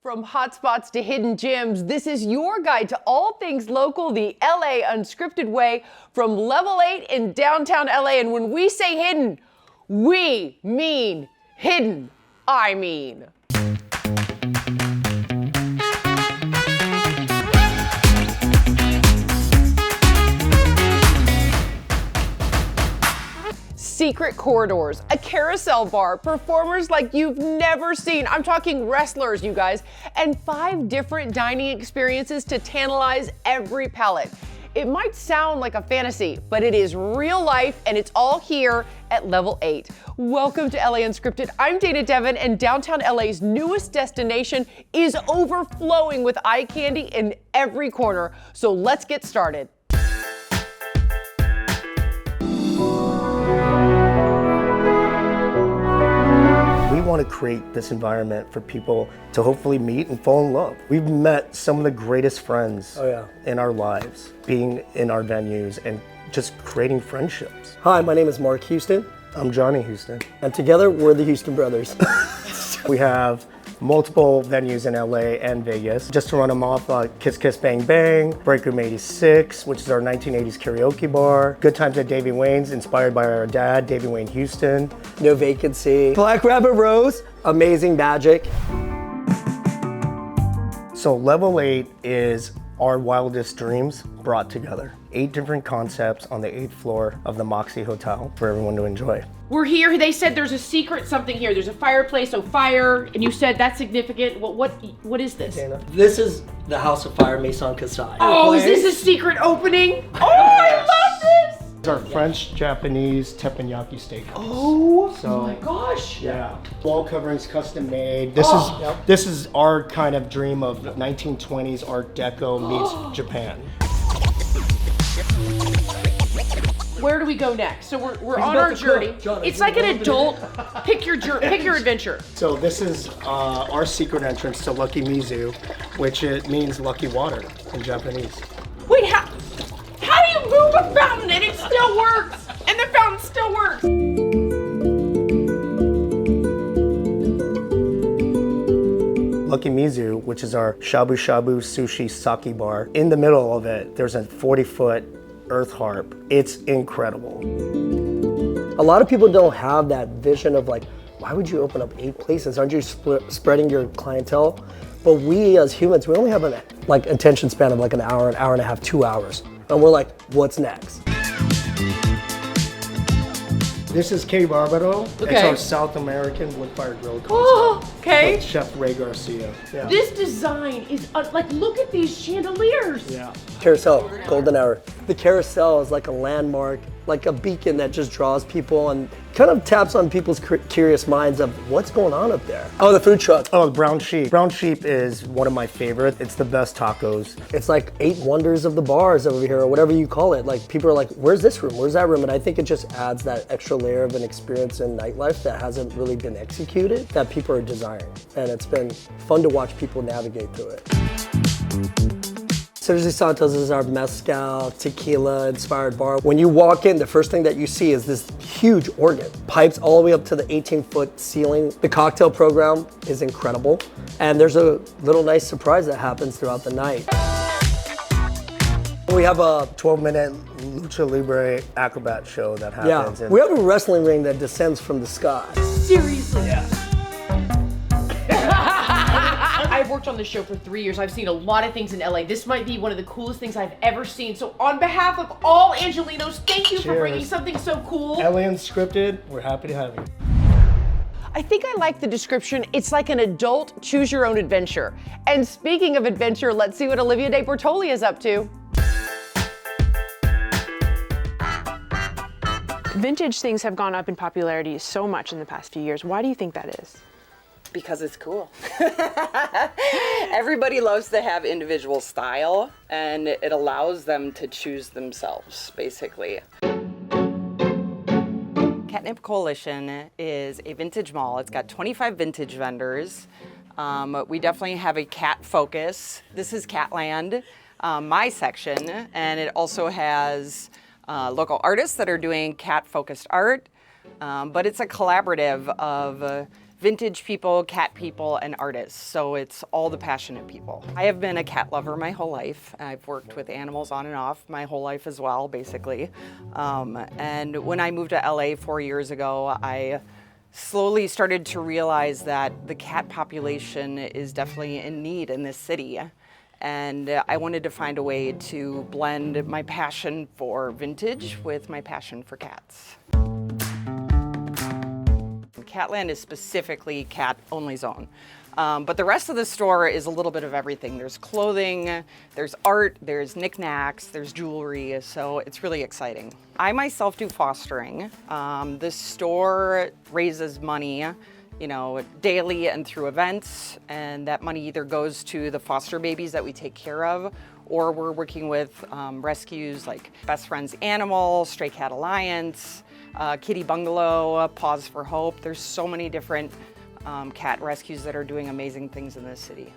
From hotspots to hidden gems, this is your guide to all things local, the LA Unscripted way, from Level 8 in downtown LA. And when we say hidden, we mean hidden. I mean. Secret corridors, a carousel bar, performers like you've never seen. I'm talking wrestlers, you guys, and 5 different dining experiences to tantalize every palate. It might sound like a fantasy, but it is real life, and it's all here at Level 8. Welcome to LA Unscripted. I'm Dana Devin, and downtown LA's newest destination is overflowing with eye candy in every corner. So let's get started. We want to create this environment for people to hopefully meet and fall in love. We've met some of the greatest friends in our lives, being in our venues and just creating friendships. Hi, my name is Mark Houston. I'm Johnny Houston. And together, we're the Houston Brothers. We have multiple venues in LA and Vegas. Just to run them off, Kiss Kiss Bang Bang, Break Room 86, which is our 1980s karaoke bar. Good Times at Davy Wayne's, inspired by our dad, Davy Wayne Houston. No Vacancy. Black Rabbit Rose, Amazing Magic. So Level 8 is our wildest dreams brought together. 8 different concepts on the 8th floor of the Moxie Hotel for everyone to enjoy. We're here. They said there's a secret something here. There's a fireplace, so fire, and you said that's significant. What is this? Dana? This is the House of Fire Maison Kasai. Oh, is this a secret opening? Oh, I love this! It's our French-Japanese teppanyaki steakhouse. Oh So, my gosh. Yeah. Wall coverings custom made. This is our kind of dream of 1920s Art Deco meets Japan. Where do we go next? So we're on our journey. It's like an adult pick your adventure. So this is our secret entrance to Lucky Mizu, which it means lucky water in Japanese. Wait, how do you move a fountain and it still works? And the fountain still works. Lucky Mizu, which is our shabu shabu sushi sake bar. In the middle of it, there's a 40-foot earth harp. It's incredible. A lot of people don't have that vision of like, why would you open up 8 places? Aren't you spreading your clientele? But we as humans, we only have an attention span of like an hour and a half, 2 hours. And we're like, what's next? This is K Barbaro. Okay. It's our South American wood-fired grill concept. Oh, okay. With Chef Ray Garcia. Yeah. This design is like, look at these chandeliers. Yeah. Carousel, golden hour. The carousel is like a landmark, like a beacon that just draws people and kind of taps on people's curious minds of what's going on up there. Oh, the food truck. Oh, Brown Sheep. Brown Sheep is one of my favorites. It's the best tacos. It's like 8 wonders of the bars over here, or whatever you call it. Like people are like, where's this room? Where's that room? And I think it just adds that extra layer of an experience in nightlife that hasn't really been executed, that people are desiring. And it's been fun to watch people navigate through it. Sergio Santos is our mezcal, tequila inspired bar. When you walk in, the first thing that you see is this huge organ. Pipes all the way up to the 18-foot ceiling. The cocktail program is incredible. And there's a little nice surprise that happens throughout the night. We have a 12-minute lucha libre acrobat show that happens. we have a wrestling ring that descends from the sky. Seriously. Yeah. I've worked on this show for 3 years. I've seen a lot of things in LA. This might be one of the coolest things I've ever seen. So on behalf of all Angelinos, thank you for bringing something so cool. LA Unscripted, we're happy to have you. I think I like the description. It's like an adult choose your own adventure. And speaking of adventure, let's see what Olivia De Bortoli is up to. Vintage things have gone up in popularity so much in the past few years. Why do you think that is? Because it's cool. Everybody loves to have individual style, and it allows them to choose themselves, basically. Catnip Coalition is a vintage mall. It's got 25 vintage vendors. We definitely have a cat focus. This is Catland, my section, and it also has local artists that are doing cat-focused art, but it's a collaborative of vintage people, cat people, and artists. So it's all the passionate people. I have been a cat lover my whole life. I've worked with animals on and off my whole life as well, basically. And when I moved to LA 4 years ago, I slowly started to realize that the cat population is definitely in need in this city. And I wanted to find a way to blend my passion for vintage with my passion for cats. Catland is specifically cat-only zone. But the rest of the store is a little bit of everything. There's clothing, there's art, there's knickknacks, there's jewelry, so it's really exciting. I myself do fostering. The store raises money, daily and through events, and that money either goes to the foster babies that we take care of, or we're working with rescues like Best Friends Animal, Stray Cat Alliance, Kitty Bungalow, Paws for Hope. There's so many different cat rescues that are doing amazing things in this city.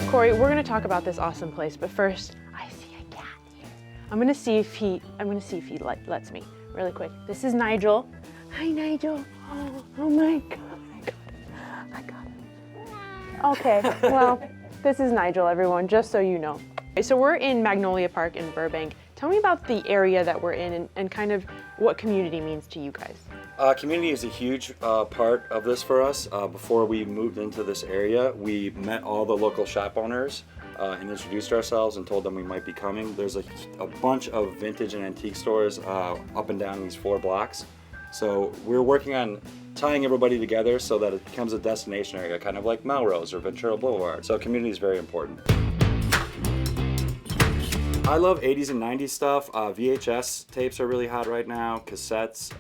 Corey, we're gonna talk about this awesome place, but first, I see a cat here. I'm gonna see if he lets me, really quick. This is Nigel. Hi, Nigel. Oh my God, I got him. Okay, well, this is Nigel, everyone, just so you know. So we're in Magnolia Park in Burbank. Tell me about the area that we're in and kind of what community means to you guys. Community is a huge part of this for us. Before we moved into this area, we met all the local shop owners and introduced ourselves and told them we might be coming. There's a bunch of vintage and antique stores up and down these 4 blocks. So we're working on tying everybody together so that it becomes a destination area, kind of like Melrose or Ventura Boulevard. So community is very important. I love 80s and 90s stuff. VHS tapes are really hot right now, cassettes.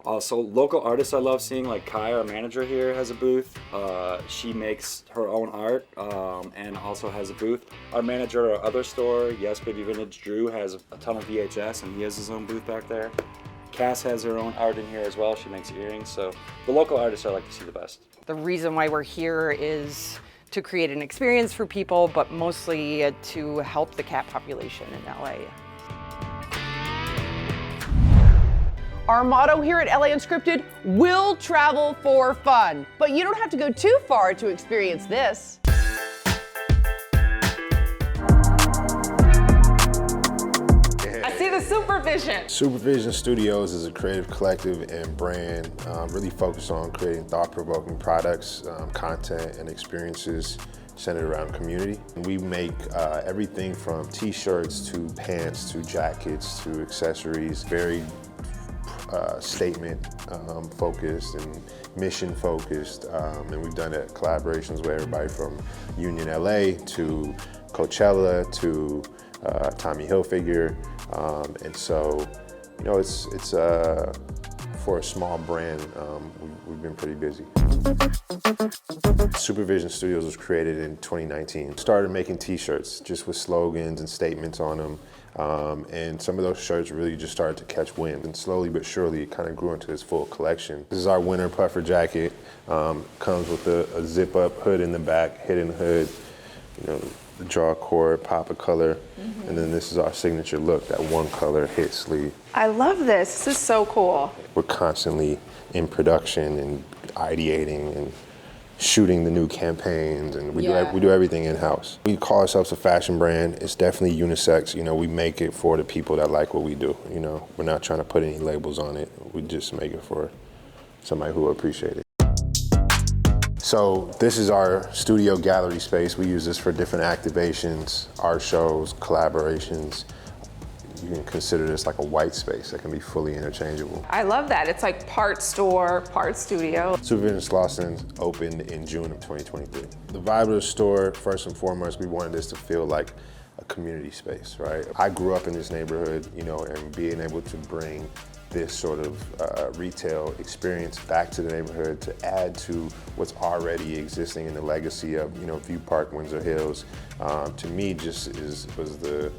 Also, local artists I love seeing, like Kai, our manager here, has a booth. She makes her own art and also has a booth. Our manager at our other store, Yes Baby Vintage, Drew, has a ton of VHS and he has his own booth back there. Cass has her own art in here as well. She makes earrings. So the local artists I like to see the best. The reason why we're here is to create an experience for people, but mostly to help the cat population in LA. Our motto here at LA Unscripted, we'll travel for fun. But you don't have to go too far to experience this. I see the supervision. Supervision Studios is a creative collective and brand really focused on creating thought-provoking products, content, and experiences centered around community. We make everything from t-shirts to pants to jackets to accessories, very statement focused and mission focused, and we've done it collaborations with everybody from Union LA to Coachella to Tommy Hilfiger, and so it's for a small brand, we've been pretty busy. Supervision Studios was created in 2019. Started making t-shirts just with slogans and statements on them. And some of those shirts really just started to catch wind, and slowly but surely it kind of grew into this full collection. This is our winter puffer jacket. Comes with a zip-up hood in the back, hidden hood, the draw cord, pop of color, and then this is our signature look, that one color hit sleeve. I love this. This is so cool. We're constantly in production and ideating and shooting the new campaigns, and we do everything in-house. We call ourselves a fashion brand. It's definitely unisex. We make it for the people that like what we do. We're not trying to put any labels on it. We just make it for somebody who will appreciate it. So this is our studio gallery space. We use this for different activations, art shows, collaborations. You can consider this like a white space that can be fully interchangeable. I love that. It's like part store, part studio. Supervision Slauson opened in June of 2023. The vibe of the store, first and foremost, we wanted this to feel like a community space, right? I grew up in this neighborhood, and being able to bring this sort of retail experience back to the neighborhood to add to what's already existing in the legacy of, View Park, Windsor Hills, to me just was the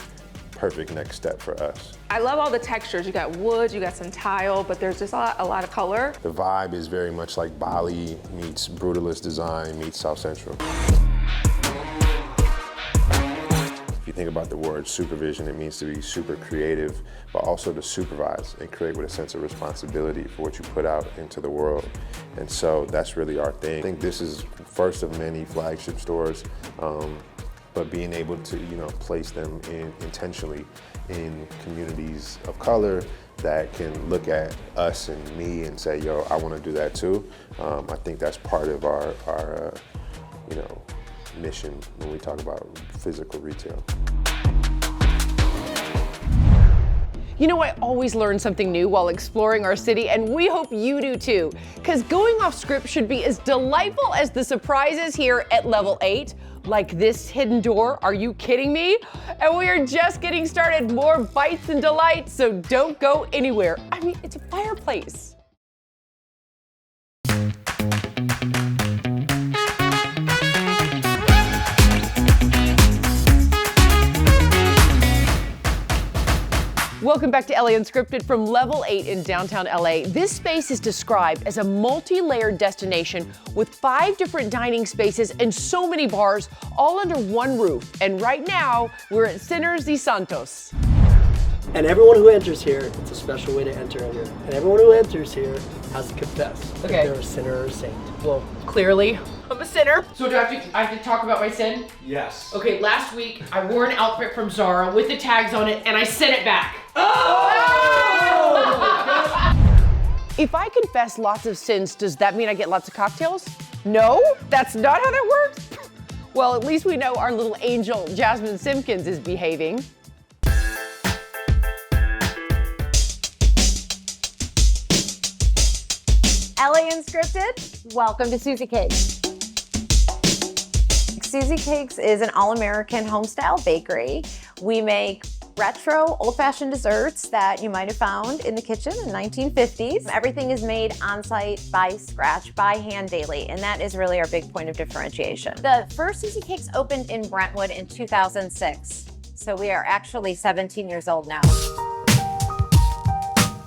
perfect next step for us. I love all the textures. You got wood, you got some tile, but there's just a lot of color. The vibe is very much like Bali meets Brutalist Design meets South Central. If you think about the word supervision, it means to be super creative, but also to supervise and create with a sense of responsibility for what you put out into the world. And so that's really our thing. I think this is first of many flagship stores, but being able to, place them intentionally in communities of color that can look at us and me and say, yo, I want to do that too. I think that's part of our mission when we talk about physical retail. You know, I always learn something new while exploring our city, and we hope you do too. Because going off script should be as delightful as the surprises here at Level 8. Like this hidden door, are you kidding me? And we are just getting started. More bites and delights, so don't go anywhere. I mean, it's a fireplace. Welcome back to LA Unscripted from Level 8 in downtown LA. This space is described as a multi-layered destination with 5 different dining spaces and so many bars, all under one roof. And right now, we're at Sinners y Santos. And everyone who enters here, it's a special way to enter here. And everyone who enters here has to confess that they're a sinner or a saint. Well, clearly, I'm a sinner. So do I have to talk about my sin? Yes. Okay, last week, I wore an outfit from Zara with the tags on it, and I sent it back. If I confess lots of sins, does that mean I get lots of cocktails? No, that's not how that works. Well, at least we know our little angel, Jasmine Simpkins, is behaving. LA Unscripted, welcome to Susie Cakes. Susie Cakes is an all-American home-style bakery. We make retro, old-fashioned desserts that you might have found in the kitchen in the 1950s. Everything is made on-site, by scratch, by hand daily, and that is really our big point of differentiation. The first Susie Cakes opened in Brentwood in 2006, so we are actually 17 years old now.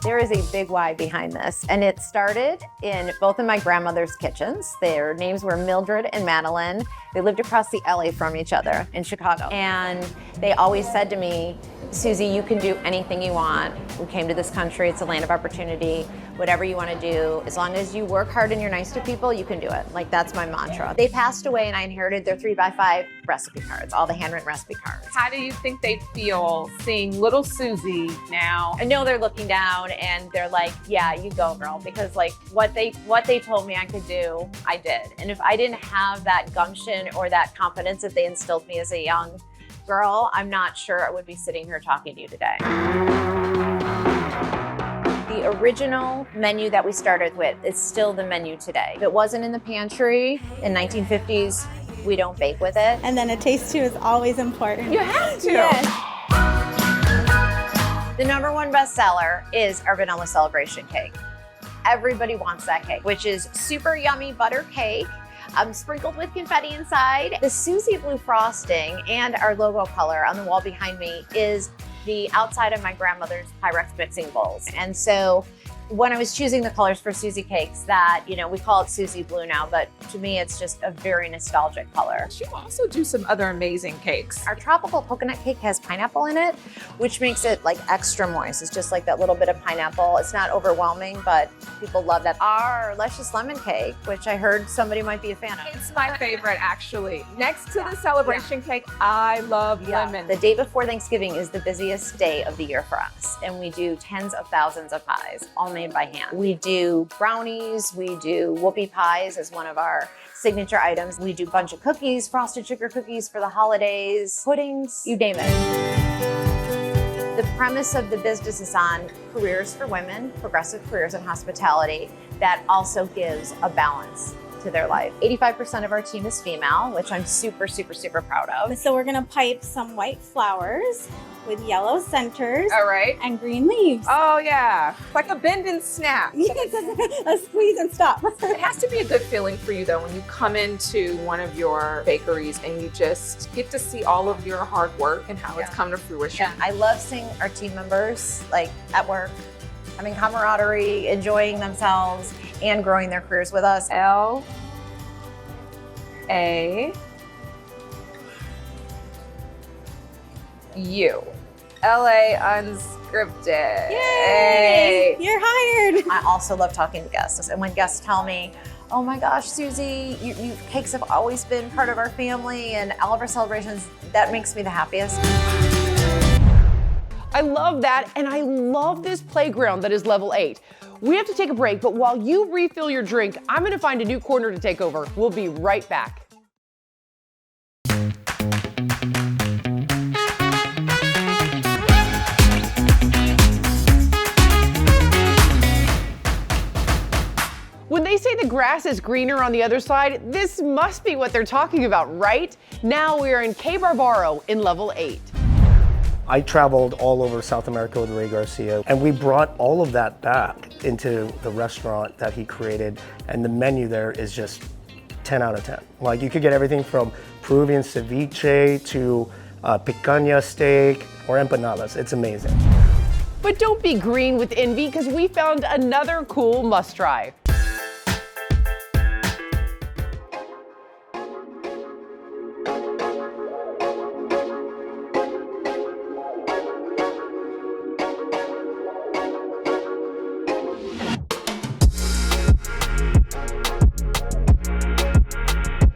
There is a big why behind this, and it started in both of my grandmother's kitchens. Their names were Mildred and Madeline. They lived across the LA from each other in Chicago. And they always said to me, Susie, you can do anything you want. We came to this country, it's a land of opportunity. Whatever you want to do, as long as you work hard and you're nice to people, you can do it. Like, that's my mantra. They passed away and I inherited their 3x5 recipe cards, all the handwritten recipe cards. How do you think they feel seeing little Susie now? I know they're looking down and they're like, yeah, you go, girl, because like what they told me I could do, I did. And if I didn't have that gumption or that confidence that they instilled me as a young girl, I'm not sure I would be sitting here talking to you today. The original menu that we started with is still the menu today. If it wasn't in the pantry in 1950s, we don't bake with it. And then a taste too is always important. You have to. Yes. The #1 bestseller is our vanilla celebration cake. Everybody wants that cake, which is super yummy butter cake. Sprinkled with confetti inside. The Susie blue frosting and our logo color on the wall behind me is the outside of my grandmother's Pyrex mixing bowls. And so when I was choosing the colors for Susie Cakes, that, we call it Susie blue now, but to me, it's just a very nostalgic color. You also do some other amazing cakes. Our tropical coconut cake has pineapple in it, which makes it like extra moist. It's just like that little bit of pineapple. It's not overwhelming, but people love that. Our luscious lemon cake, which I heard somebody might be a fan of. It's my favorite, actually. Next to the celebration cake, I love lemon. The day before Thanksgiving is the busiest day of the year for us, and we do tens of thousands of pies, all made by hand. We do brownies, we do whoopie pies as one of our signature items. We do a bunch of cookies, frosted sugar cookies for the holidays, puddings, you name it. The premise of the business is on careers for women, progressive careers in hospitality, that also gives a balance to their life. 85% of our team is female, which I'm super, super, super proud of. So we're gonna pipe some white flowers with yellow centers. All right. And green leaves. Oh yeah, like a bend and snap. A squeeze and stop. It has to be a good feeling for you though when you come into one of your bakeries and you just get to see all of your hard work and how it's come to fruition. Yeah, I love seeing our team members like at work, having camaraderie, enjoying themselves, and growing their careers with us. L-A you. LA Unscripted. Yay! You're hired. I also love talking to guests. And when guests tell me, oh my gosh, Susie, you cakes have always been part of our family and all of our celebrations, that makes me the happiest. I love that, and I love this playground that is level 8. We have to take a break, but while you refill your drink, I'm gonna find a new corner to take over. We'll be right back. When they say the grass is greener on the other side, this must be what they're talking about, right? Now we are in K Barbaro in level 8. I traveled all over South America with Ray Garcia, and we brought all of that back into the restaurant that he created, and the menu there is just 10 out of 10. Like, you could get everything from Peruvian ceviche to picanha steak or empanadas. It's amazing. But don't be green with envy, because we found another cool must-try.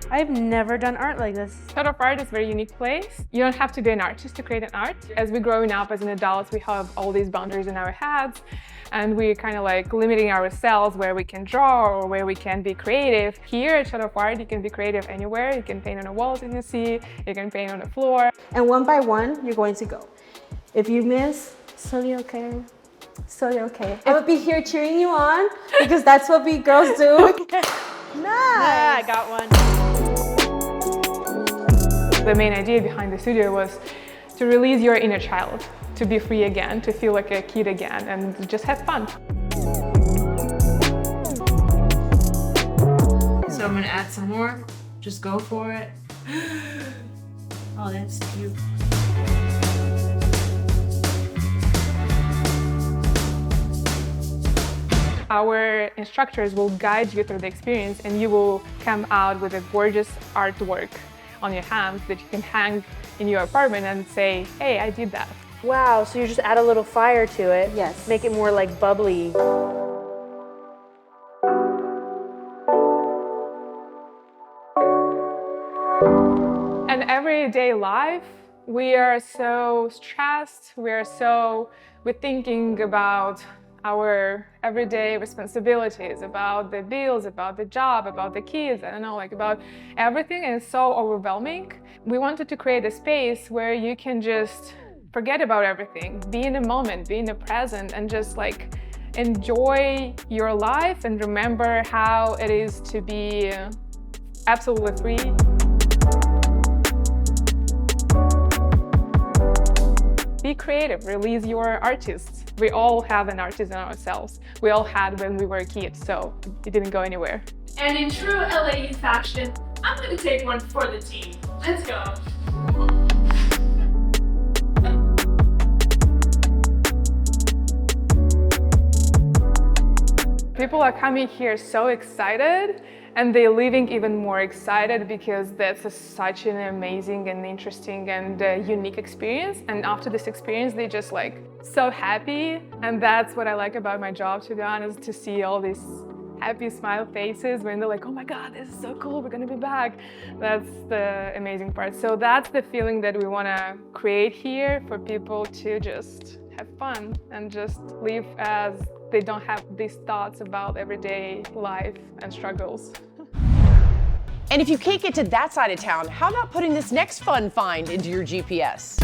I've never done art like this. Shadow art is a very unique place. You don't have to be an artist to create an art. As we're growing up as an adult, we have all these boundaries in our heads, and we're kind of like limiting ourselves where we can draw or where we can be creative. Here at Shadow Art, you can be creative anywhere. You can paint on the walls as you see, you can paint on the floor. And one by one, you're going to go. If you miss, it's totally okay. It's totally okay. I will be here cheering you on because that's what we girls do. Nice. Yeah, I got one. The main idea behind the studio was to release your inner child, to be free again, to feel like a kid again, and just have fun. So I'm gonna add some more. Just go for it. Oh, that's cute. Our instructors will guide you through the experience, and you will come out with a gorgeous artwork on your hands that you can hang in your apartment and say, hey, I did that. Wow, so you just add a little fire to it. Yes. Make it more like bubbly. And everyday life, we are so stressed, we're thinking about our everyday responsibilities, about the bills, about the job, about the kids, I don't know, like about everything, and it's so overwhelming. We wanted to create a space where you can just forget about everything, be in the moment, be in the present, and just like enjoy your life and remember how it is to be absolutely free. Be creative, release your artists. We all have an artist in ourselves. We all had when we were kids, so it didn't go anywhere. And in true LA fashion, I'm gonna take one for the team. Let's go. People are coming here so excited, and they're leaving even more excited because that's such an amazing and interesting and unique experience. And after this experience, they just like so happy. And that's what I like about my job, to be honest, to see all these happy smile faces when they're like, oh my God, this is so cool, we're gonna be back. That's the amazing part. So that's the feeling that we wanna create here for people to just have fun and just live as they don't have these thoughts about everyday life and struggles. And if you can't get to that side of town, how about putting this next fun find into your GPS?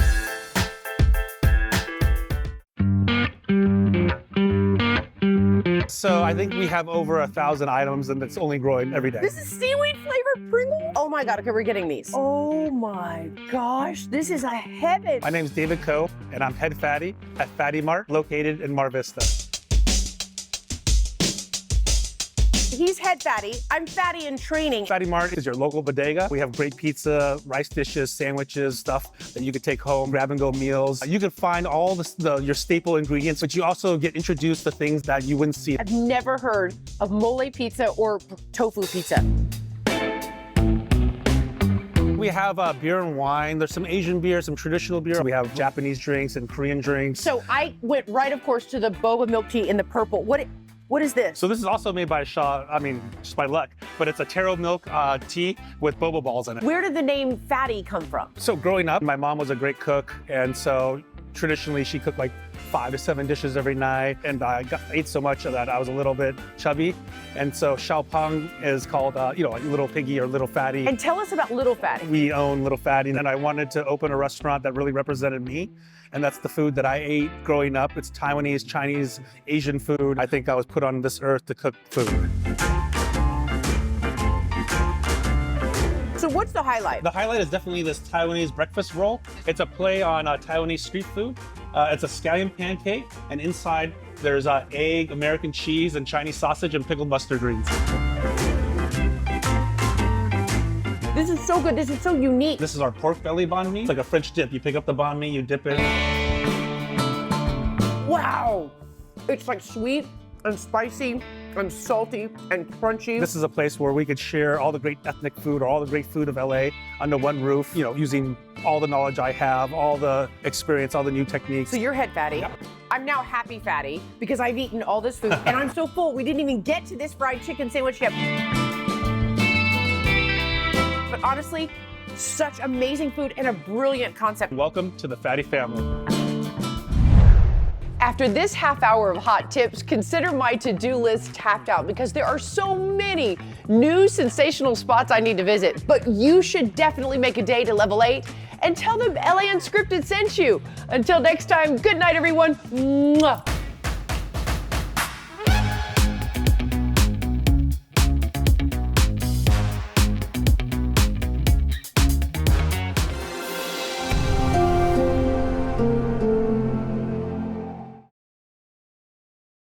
So I think we have over 1,000 items, and it's only growing every day. This is seaweed flavored Pringles? Oh my God, okay, we're getting these. Oh my gosh, this is a heaven. My name's David Coe, and I'm head fatty at Fatty Mart, located in Mar Vista. He's head fatty, I'm fatty in training. Fatty Mart is your local bodega. We have great pizza, rice dishes, sandwiches, stuff that you could take home, grab and go meals. You can find all your staple ingredients, but you also get introduced to things that you wouldn't see. I've never heard of mole pizza or tofu pizza. We have beer and wine. There's some Asian beer, some traditional beer. We have Japanese drinks and Korean drinks. So I went right, of course, to the boba milk tea in the purple. What is this? So this is also made by Shaw, just by luck, but it's a taro milk tea with boba balls in it. Where did the name Fatty come from? So growing up, my mom was a great cook, and so traditionally she cooked like 5 to 7 dishes every night, and I ate so much of that I was a little bit chubby, and so Xiaopeng is called, like Little Piggy or Little Fatty. And tell us about Little Fatty. We own Little Fatty, and I wanted to open a restaurant that really represented me, and that's the food that I ate growing up. It's Taiwanese, Chinese, Asian food. I think I was put on this earth to cook food. So what's the highlight? The highlight is definitely this Taiwanese breakfast roll. It's a play on Taiwanese street food. It's a scallion pancake, and inside there's egg, American cheese, and Chinese sausage and pickled mustard greens. This is so good. This is so unique. This is our pork belly banh mi. It's like a French dip. You pick up the banh mi, you dip it. Wow. It's like sweet and spicy and salty and crunchy. This is a place where we could share all the great ethnic food or all the great food of LA under one roof, using all the knowledge I have, all the experience, all the new techniques. So you're head fatty. Yep. I'm now happy fatty because I've eaten all this food and I'm so full. We didn't even get to this fried chicken sandwich yet. But honestly, such amazing food and a brilliant concept. Welcome to the Fatty family. After this half hour of hot tips, consider my to-do list tapped out because there are so many new sensational spots I need to visit. But you should definitely make a day to level 8 and tell them LA Unscripted sent you. Until next time, good night, everyone. Mwah.